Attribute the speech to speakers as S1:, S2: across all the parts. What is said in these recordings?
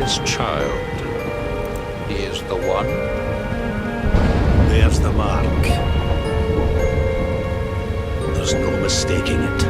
S1: his child. He is the one.
S2: There's the mark. There's no mistaking it.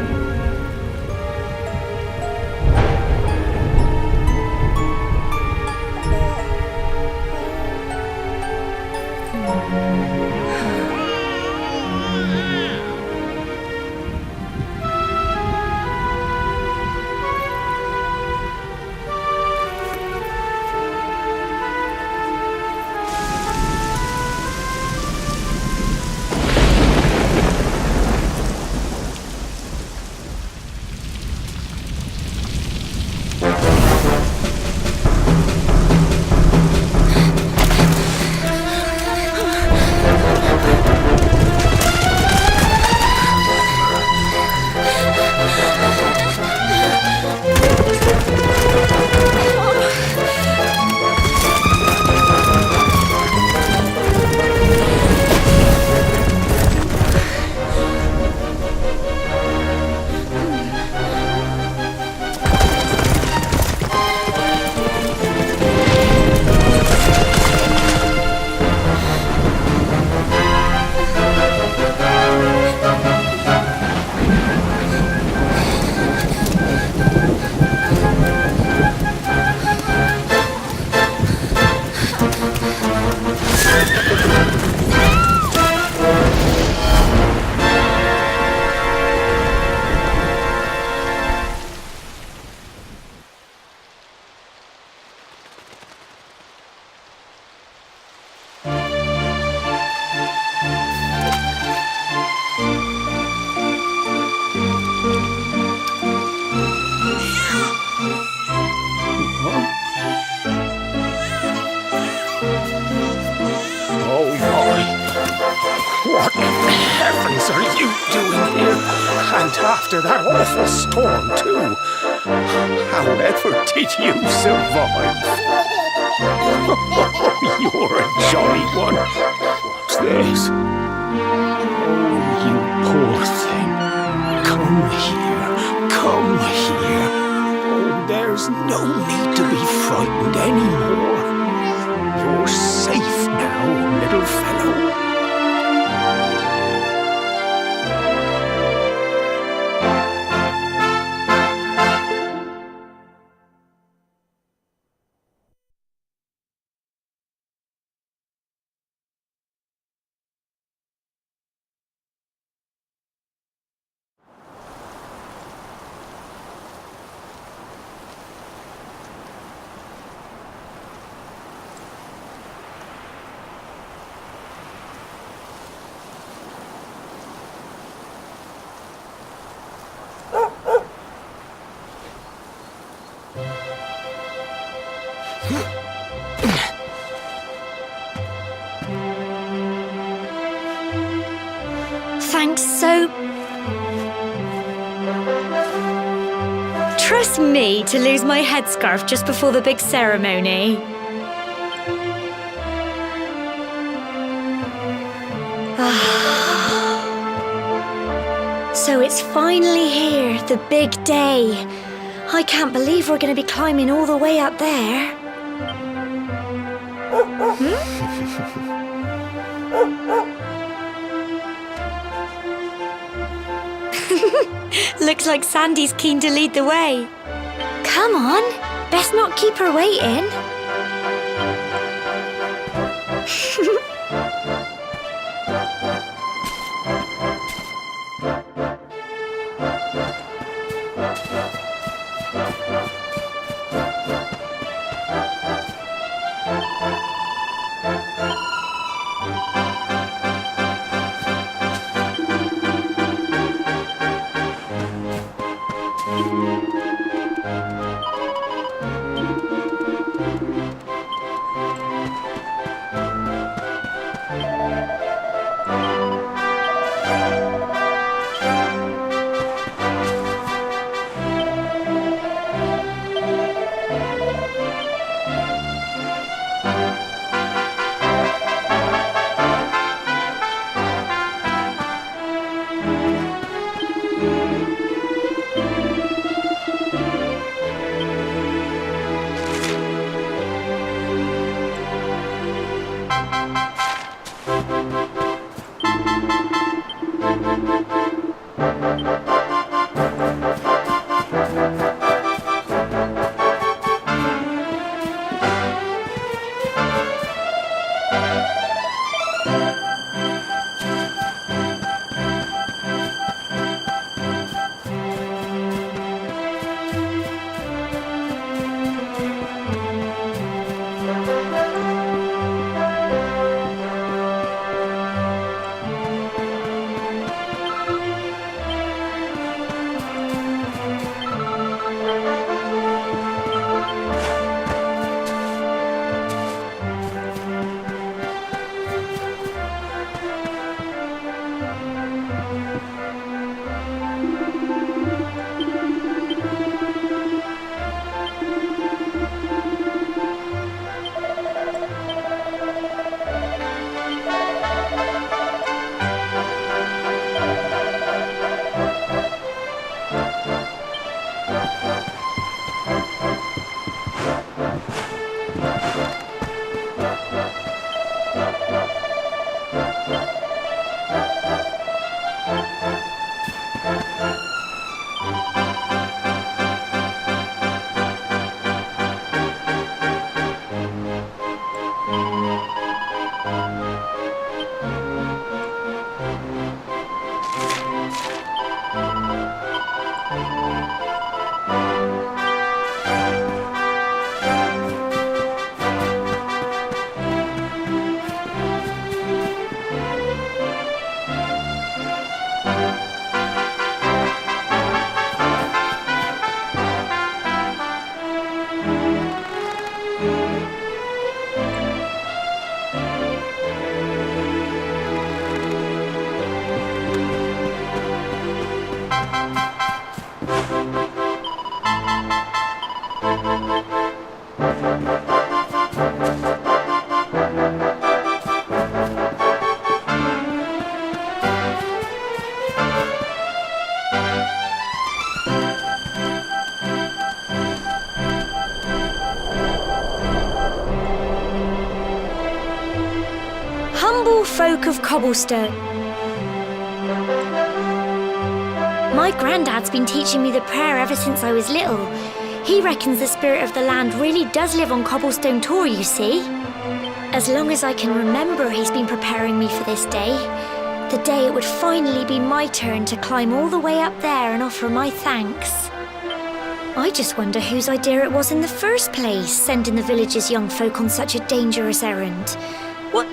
S3: What in heavens are you doing here? And after that awful storm, too. However did you survive? You're a jolly one. What's this? Oh, you poor thing. Come here. Come here. Oh, there's no need to be frightened anymore. You're safe now, little fellow.
S4: Thanks so... Trust me to lose my headscarf just before the big ceremony. So it's finally here, the big day. I can't believe we're going to be climbing all the way up there. Looks like Sandy's keen to lead the way. Come on, best not keep her waiting. beautiful folk of Cobblestone. My granddad's been teaching me the prayer ever since I was little. He reckons the spirit of the land really does live on Cobblestone Tor, you see. As long as I can remember, he's been preparing me for this day. The day it would finally be my turn to climb all the way up there and offer my thanks. I just wonder whose idea it was in the first place, sending the village's young folk on such a dangerous errand. What?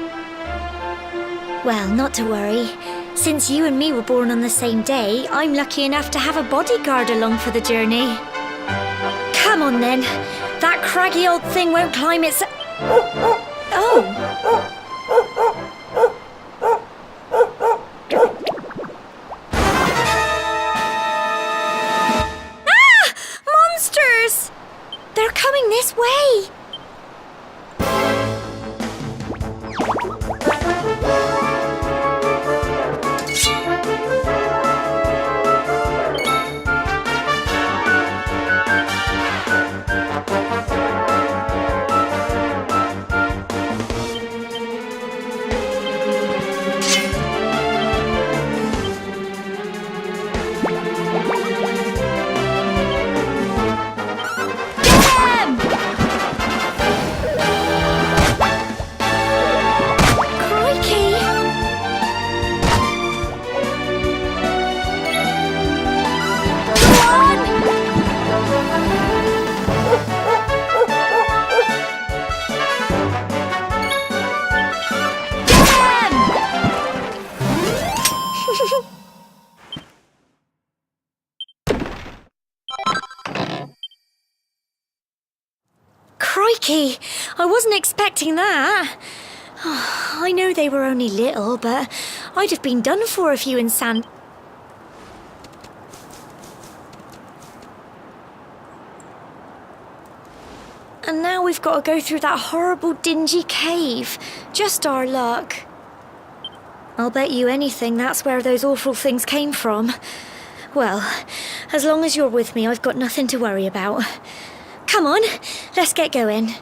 S4: Well, not to worry. Since you and me were born on the same day, I'm lucky enough to have a bodyguard along for the journey. Come on then. That craggy old thing won't climb its... Oh! Ah! Monsters! They're coming this way! Crikey! I wasn't expecting that. Oh, I know they were only little, but I'd have been done for if you and San... And now we've got to go through that horrible, dingy cave. Just our luck. I'll bet you anything that's where those awful things came from. Well, as long as you're with me, I've got nothing to worry about. Come on, let's get going.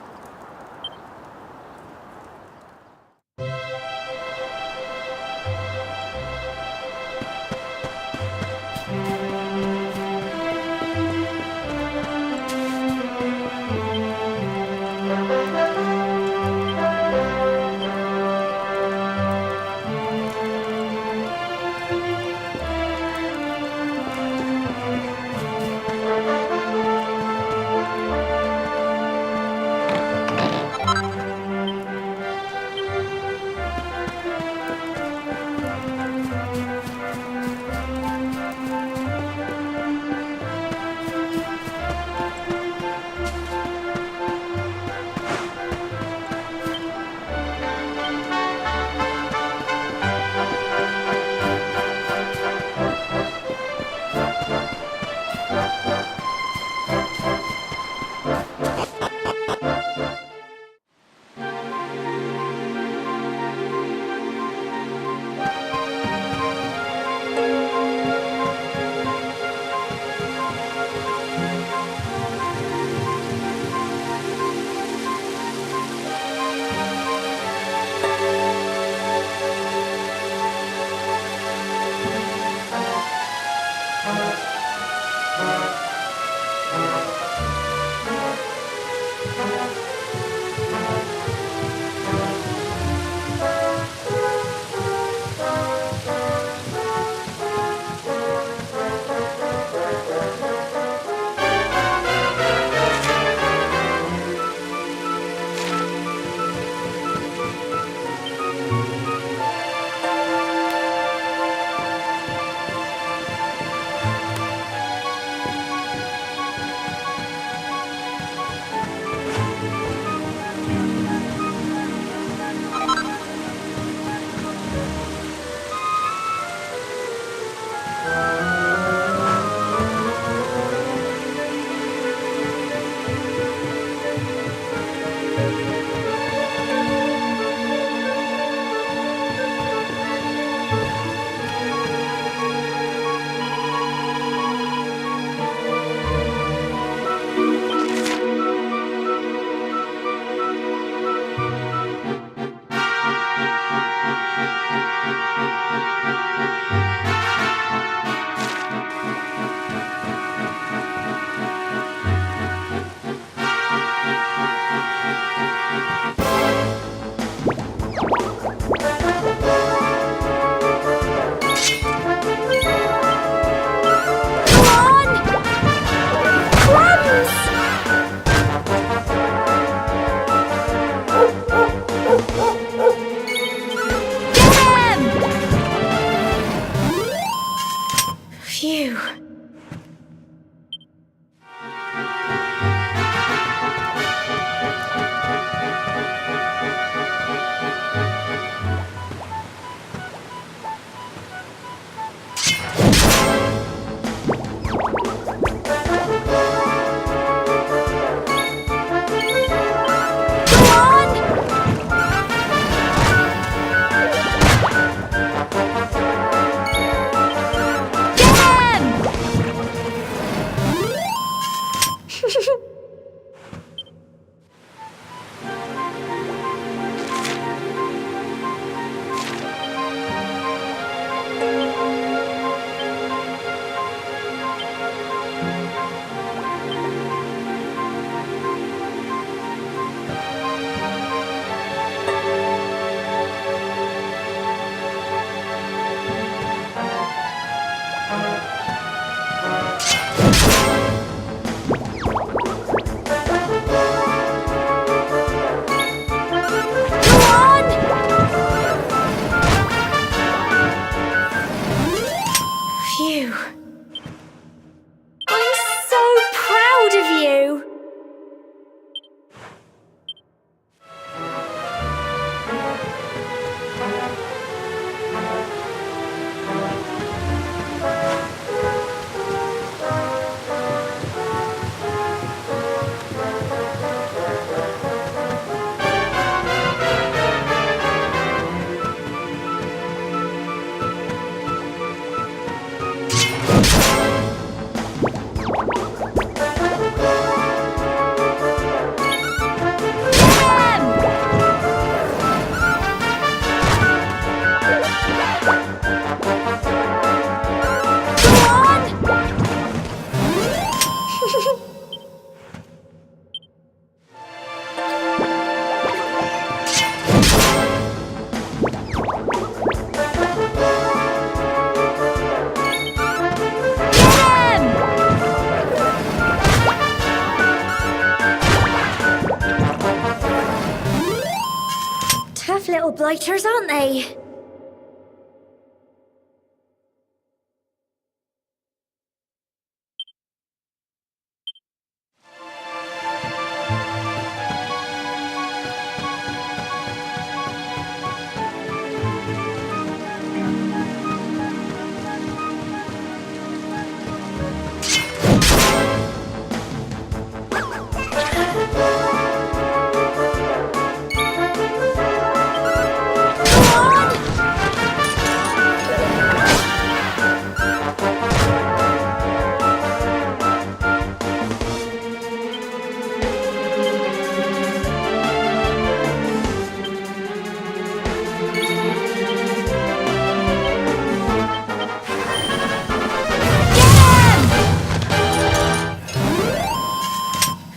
S4: little blighters, aren't they?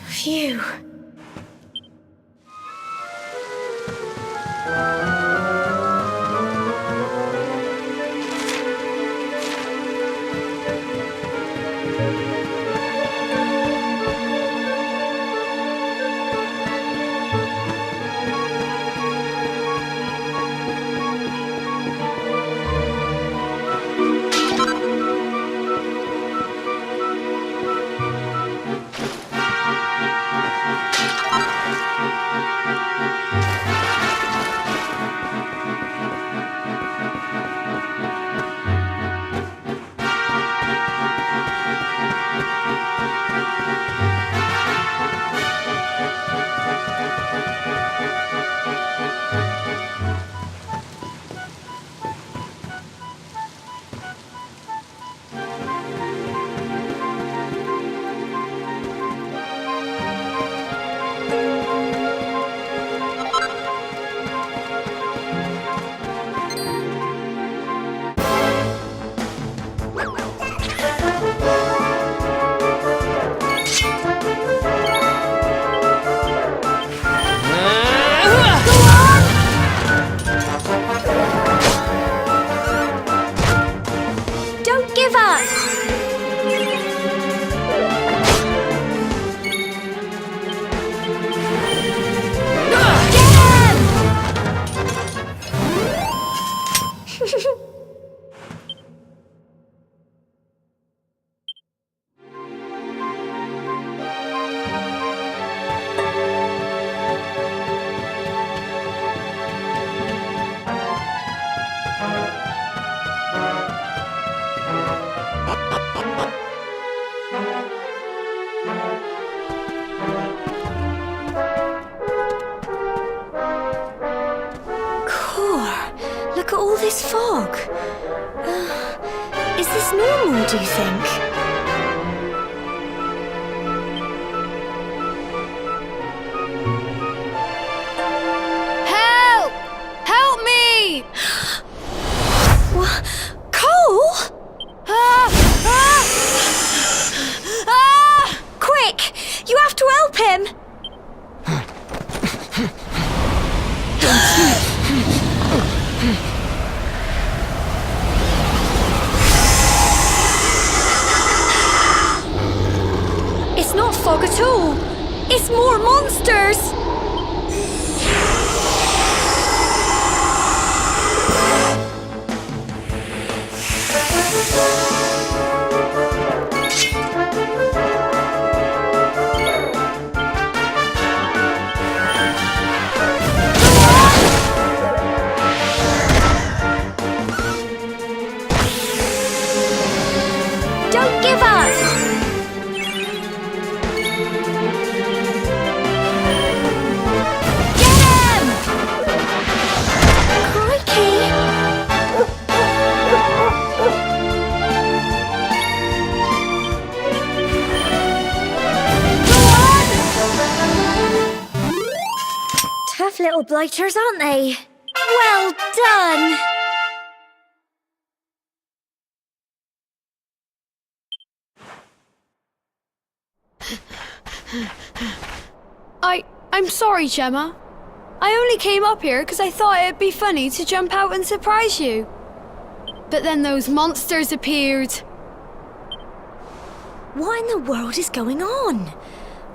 S4: Phew. Don't give up! Get him! Look at all this fog. Is this normal, do you think?
S5: Help! Help me!
S4: What? Cole? Quick! You have to help him! It's not fog at all. It's more monsters. Don't give up. Tough little blighters, aren't they? Well done!
S5: I'm sorry, Gemma. I only came up here because I thought it'd be funny to jump out and surprise you. But then those monsters appeared.
S4: What in the world is going on?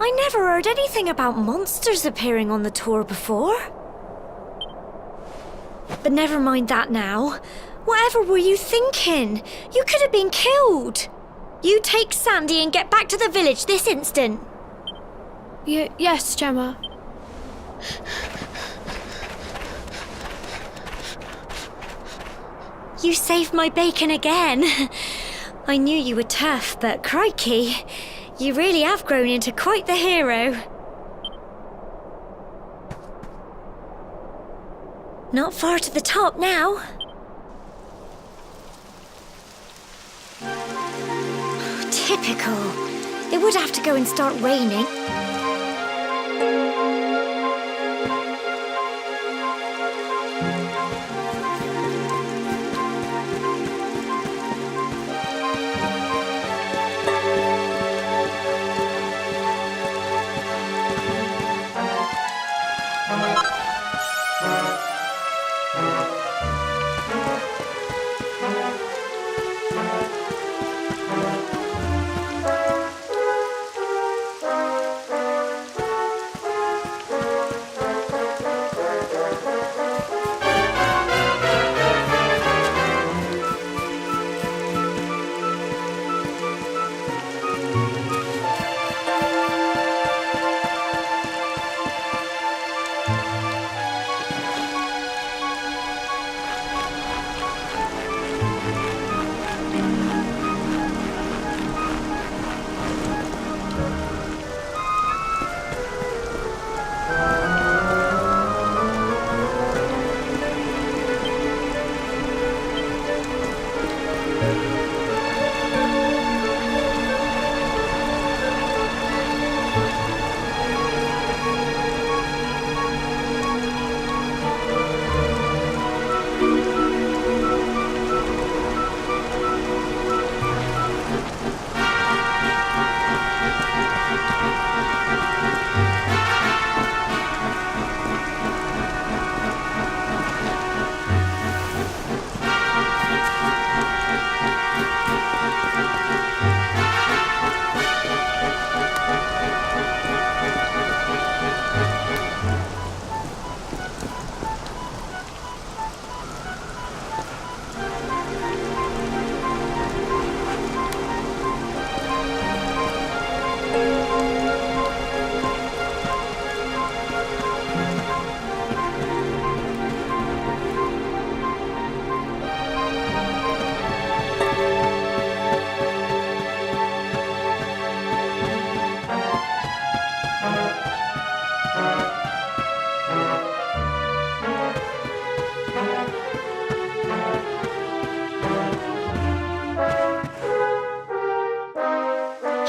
S4: I never heard anything about monsters appearing on the tour before. But never mind that now. Whatever were you thinking? You could have been killed. You take Sandy and get back to the village this instant.
S5: Yes, Gemma.
S4: You saved my bacon again. I knew you were tough, but crikey, you really have grown into quite the hero. Not far to the top now. Typical. It would have to go and start raining.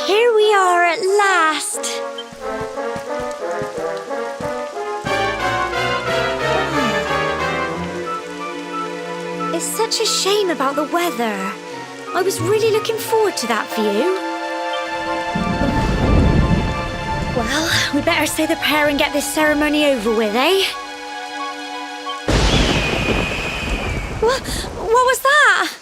S4: Here we are at last. It's such a shame about the weather. I was really looking forward to that view. Well, we better say the prayer and get this ceremony over with, eh? What was that?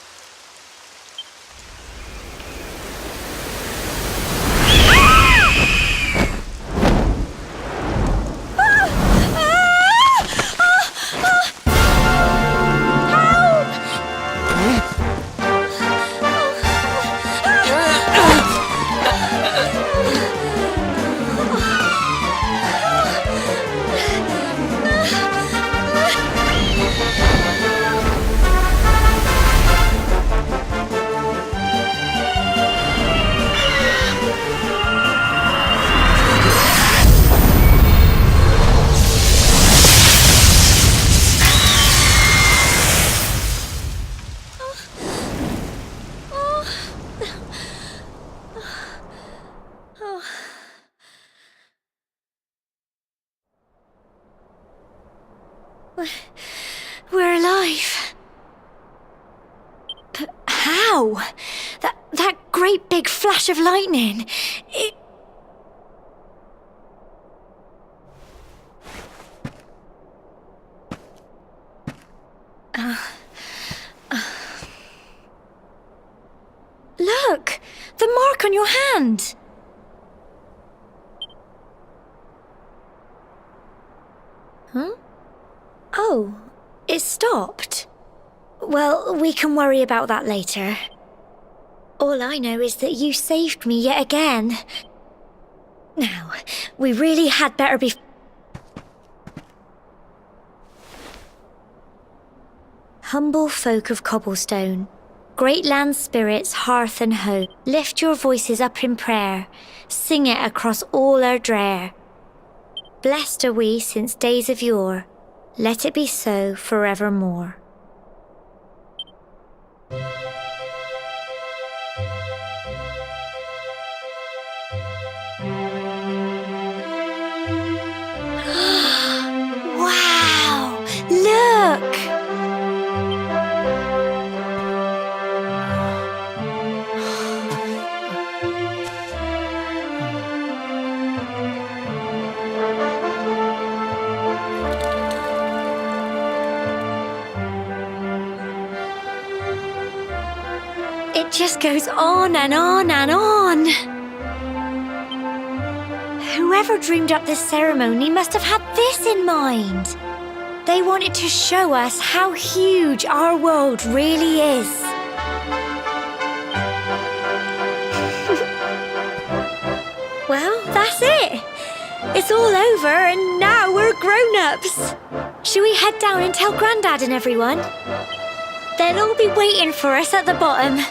S4: We're alive. But how? That great big flash of lightning. Look! The mark on your hand! Huh? Oh, It stopped? Well, we can worry about that later. All I know is that you saved me yet again. Now, we really had better be... Humble folk of Cobblestone, great land spirits, hearth and hope, lift your voices up in prayer, sing it across all our drear. Blessed are we since days of yore, let it be so forevermore. Wow! Look! It just goes on and on and on. Whoever dreamed up this ceremony must have had this in mind. They wanted to show us how huge our world really is. Well, that's it. It's all over and now we're grown-ups. Shall we head down and tell Grandad and everyone? They'll all be waiting for us at the bottom.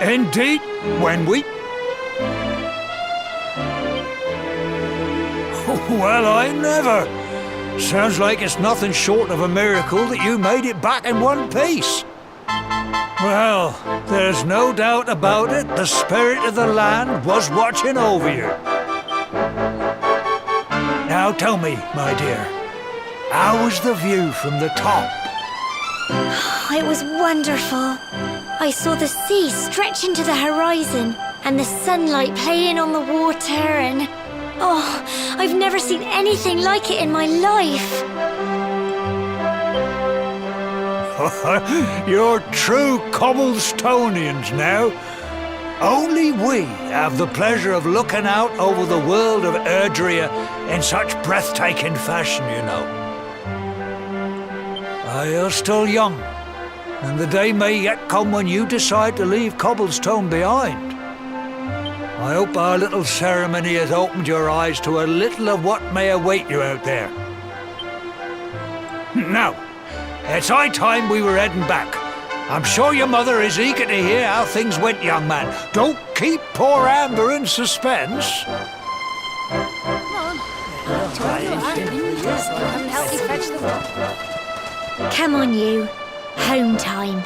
S3: Indeed, when we... Well, I never. Sounds like it's nothing short of a miracle that you made it back in one piece. Well, there's no doubt about it, the spirit of the land was watching over you. Now tell me, my dear, how was the view from the top?
S4: It was wonderful. I saw the sea stretch into the horizon and the sunlight playing on the water and... Oh, I've never seen anything like it in my life.
S3: You're true Cobblestonians now. Only we have the pleasure of looking out over the world of Erdrea in such breathtaking fashion, you know. You're still young, and the day may yet come when you decide to leave Cobblestone behind. I hope our little ceremony has opened your eyes to a little of what may await you out there. Now, it's high time we were heading back. I'm sure your mother is eager to hear how things went, young man. Don't keep poor Amber in suspense.
S4: Come on, you. Home time.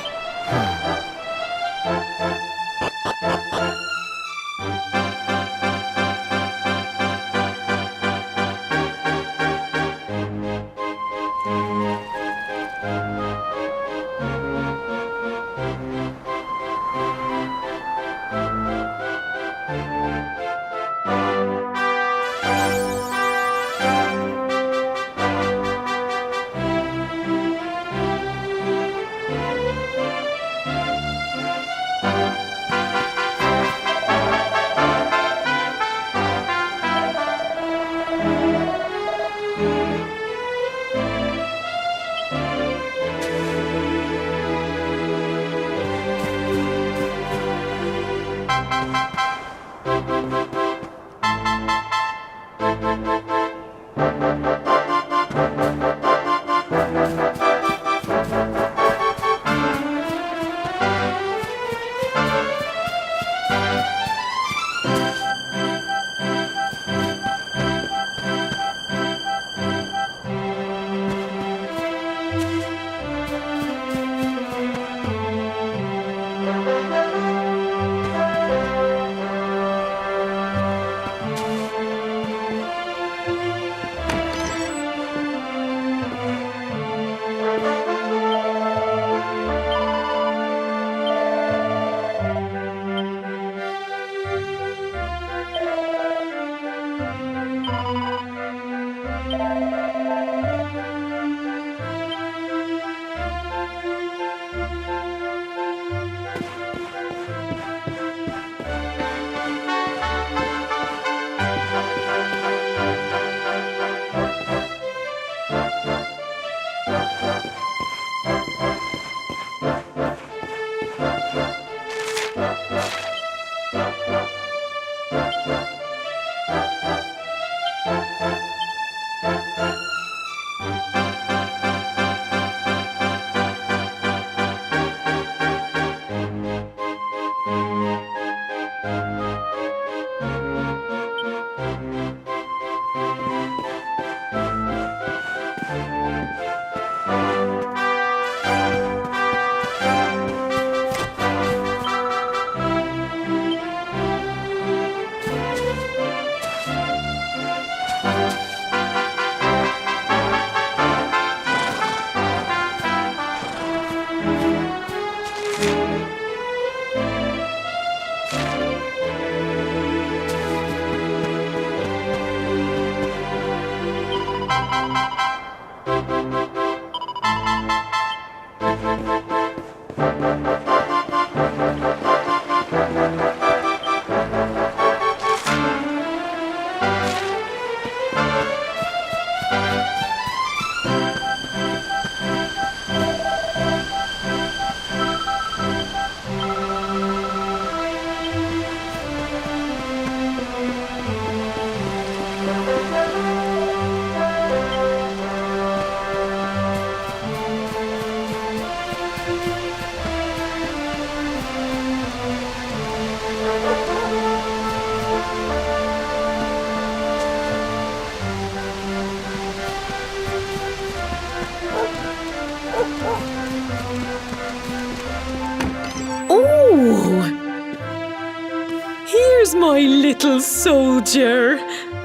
S6: Here's my little soldier.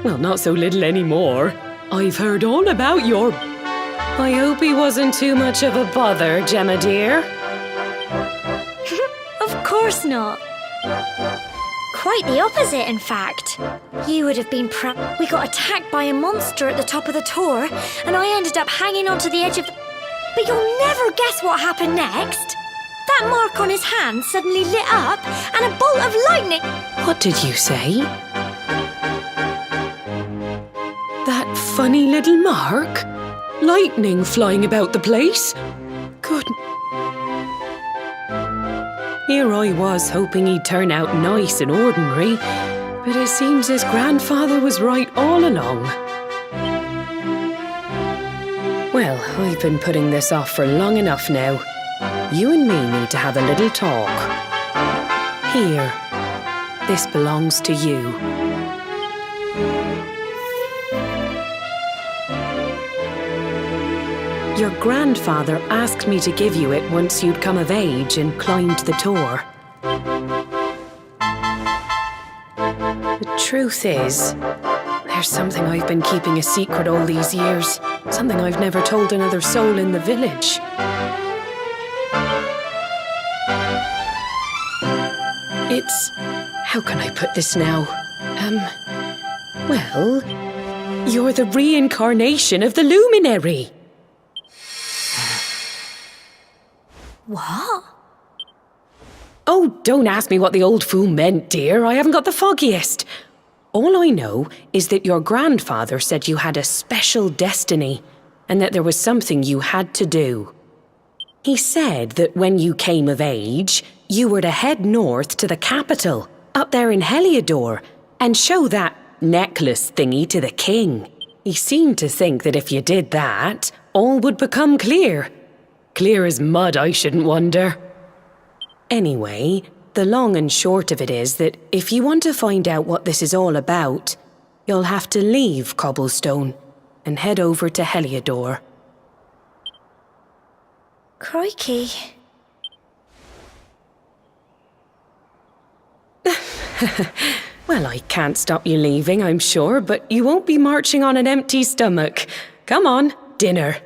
S6: Well, not so little anymore. I've heard all about your... I hope he wasn't too much of a bother, Gemma dear.
S4: Of course not. Quite the opposite, in fact. You would have been We got attacked by a monster at the top of the tour, and I ended up hanging onto the edge of... But you'll never guess what happened next. That mark on his hand suddenly lit up and a bolt of lightning...
S6: What did you say? That funny little mark? Lightning flying about the place? Good. Here I was hoping he'd turn out nice and ordinary, but it seems his grandfather was right all along. Well, I've been putting this off for long enough now. You and me need to have a little talk. Here, this belongs to you. Your grandfather asked me to give you it once you'd come of age and climbed the tour. The truth is, there's something I've been keeping a secret all these years. Something I've never told another soul in the village. It's... how can I put this now? Well, you're the reincarnation of the luminary.
S4: What?
S6: Oh, don't ask me what the old fool meant, dear. I haven't got the foggiest. All I know is that your grandfather said you had a special destiny and that there was something you had to do. He said that when you came of age, you were to head north to the capital, up there in Heliodor, and show that necklace thingy to the king. He seemed to think that if you did that, all would become clear. Clear as mud, I shouldn't wonder. Anyway, the long and short of it is that if you want to find out what this is all about, you'll have to leave Cobblestone and head over to Heliodor.
S4: Crikey.
S6: Well, I can't stop you leaving, I'm sure, but you won't be marching on an empty stomach. Come on, dinner.